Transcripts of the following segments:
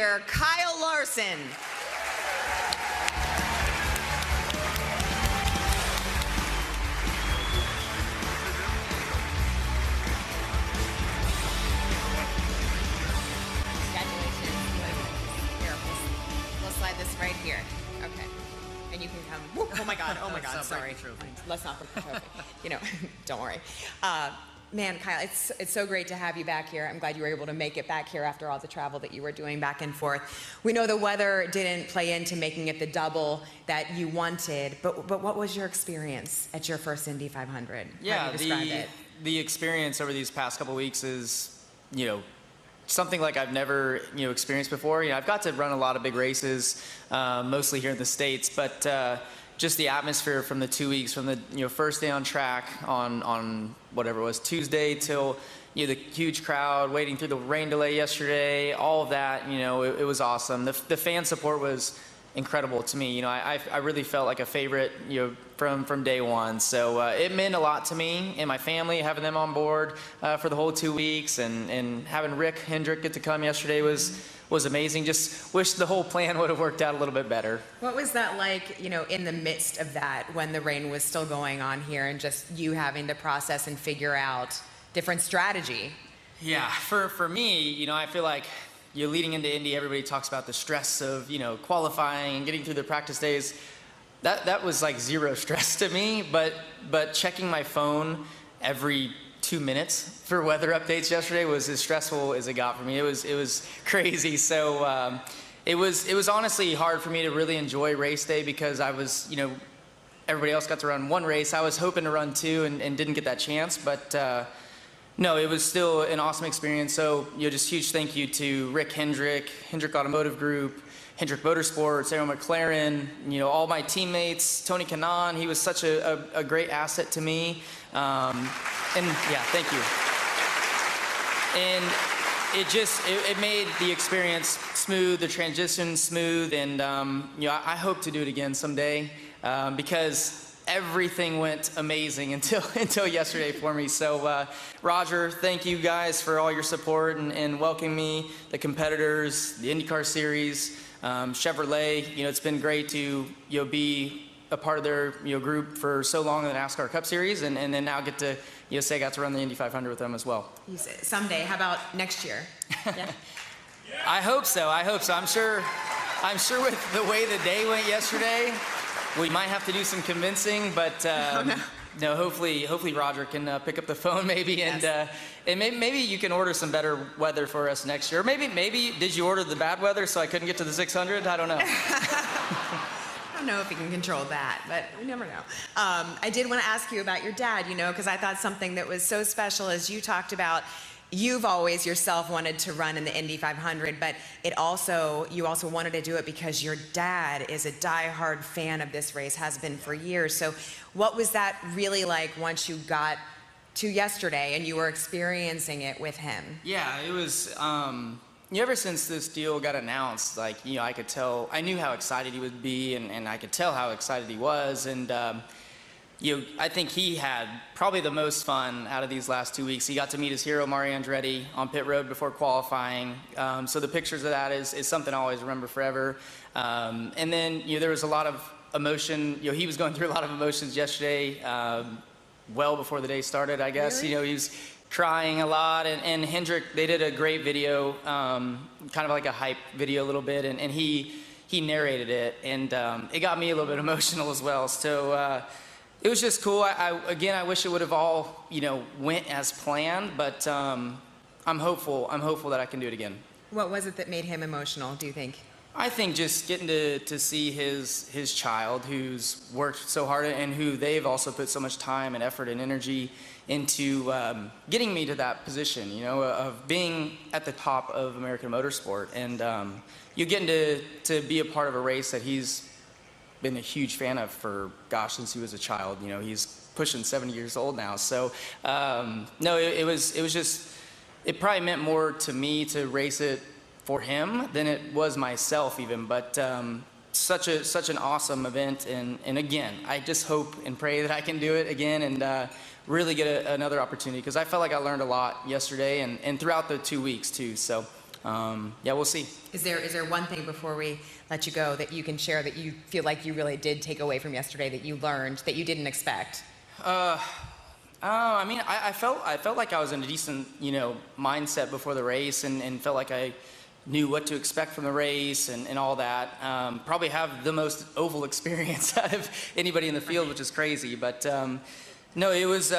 here, Kyle Larson. Slide this right here. Okay. And you can come. Whoop, oh my God. Oh my God. Sorry. Let's not break the trophy. You know, don't worry. Man, Kyle, it's so great to have you back here. I'm glad you were able to make it back here after all the travel that you were doing back and forth. We know the weather didn't play into making it the double that you wanted, but what was your experience at your first Indy 500? Yeah, how do you describe it? The experience over these past couple weeks is, something like I've never, experienced before. I've got to run a lot of big races, mostly here in the States, but just the atmosphere from the 2 weeks, from the first day on track on whatever it was, Tuesday, till the huge crowd waiting through the rain delay yesterday, all of that, it was awesome. The fan support was incredible to me. I really felt like a favorite, from day one. So it meant a lot to me and my family, having them on board for the whole 2 weeks, and having Hendrick get to come yesterday was amazing. Just wish the whole plan would have worked out a little bit better. What was that like, in the midst of that, when the rain was still going on here, and just you having to process and figure out different strategy? Yeah, for me, I feel like leading into Indy, everybody talks about the stress of, qualifying and getting through the practice days. That was like zero stress to me, but checking my phone every 2 minutes for weather updates yesterday was as stressful as it got for me. It was crazy. So it was honestly hard for me to really enjoy race day, because I was, everybody else got to run one race. I was hoping to run two and didn't get that chance, but no, it was still an awesome experience. So, just huge thank you to Hendrick Automotive Group, Hendrick Motorsports, McLaren, all my teammates, Tony Kanaan. He was such a great asset to me. And yeah, thank you. And it made the experience smooth, the transition smooth, and I hope to do it again someday, because everything went amazing until yesterday for me. So Roger, thank you guys for all your support and welcoming me, the competitors, the IndyCar series, Chevrolet. It's been great to be a part of their group for so long in the NASCAR Cup Series, and then now get to say I got to run the Indy 500 with them as well. Someday. How about next year? Yeah. I hope so. I'm sure with the way the day went yesterday, we might have to do some convincing, but no, hopefully Roger can pick up the phone maybe, and yes. And maybe you can order some better weather for us next year. Maybe did you order the bad weather so I couldn't get to the 600? I don't know. I don't know if you can control that, but we never know. I did want to ask you about your dad, because I thought something that was so special, as you talked about, you've always yourself wanted to run in the Indy 500, but you also wanted to do it because your dad is a diehard fan of this race, has been for years. So what was that really like once you got to yesterday and you were experiencing it with him? Yeah, it was, ever since this deal got announced, I could tell, I knew how excited he would be, and I could tell how excited he was, and I think he had probably the most fun out of these last 2 weeks. He got to meet his hero, Mario Andretti, on pit road before qualifying. So the pictures of that is something I always remember forever. And then, there was a lot of emotion. He was going through a lot of emotions yesterday, well before the day started, I guess. Really? He was crying a lot. And Hendrick, they did a great video, kind of like a hype video a little bit. And he narrated it. And it got me a little bit emotional as well. So it was just cool. Again, I wish it would have all, went as planned, but I'm hopeful that I can do it again. What was it that made him emotional, do you think? I think just getting to see his child, who's worked so hard and who they've also put so much time and effort and energy into getting me to that position, of being at the top of American motorsport. And you getting to be a part of a race that he's been a huge fan of for, since he was a child. He's pushing 70 years old now. So no, it was just, it probably meant more to me to race it for him than it was myself even, but such an awesome event. And again, I just hope and pray that I can do it again and really get another opportunity, because I felt like I learned a lot yesterday and throughout the 2 weeks too. So yeah, we'll see. Is there one thing before we let you go that you can share that you feel like you really did take away from yesterday, that you learned, that you didn't expect? I mean, I felt like I was in a decent, mindset before the race, and felt like I knew what to expect from the race and all that. Probably have the most oval experience out of anybody in the field, which is crazy. But no, it was.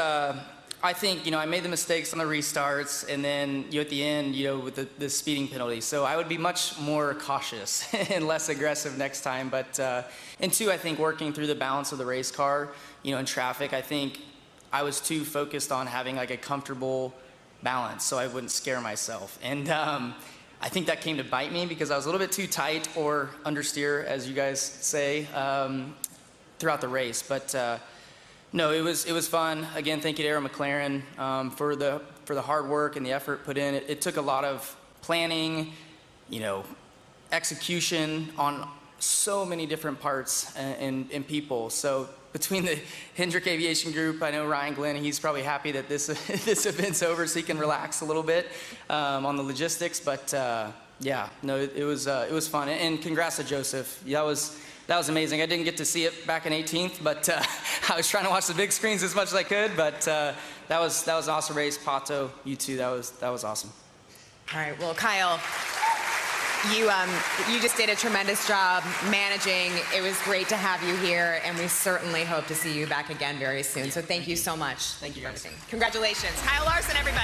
I think I made the mistakes on the restarts, and then at the end, with the speeding penalty. So I would be much more cautious and less aggressive next time. But and two, I think working through the balance of the race car, in traffic, I think I was too focused on having like a comfortable balance, so I wouldn't scare myself. And I think that came to bite me because I was a little bit too tight or understeer, as you guys say, throughout the race. But no, it was fun. Again, thank you to Aaron McLaren for the hard work and the effort put in. It took a lot of planning, execution on so many different parts and people. So between the Hendrick Aviation Group, I know Ryan Glenn, he's probably happy that this event's over so he can relax a little bit on the logistics. But yeah, no, it was fun. And congrats to Joseph. That was amazing. I didn't get to see it back in 18th, but I was trying to watch the big screens as much as I could. But that was an awesome race. Pato, you too. That was awesome. All right. Well, Kyle, you just did a tremendous job managing. It was great to have you here, and we certainly hope to see you back again very soon. So thank you so much. Thank you, guys. Congratulations. Kyle Larson, everybody.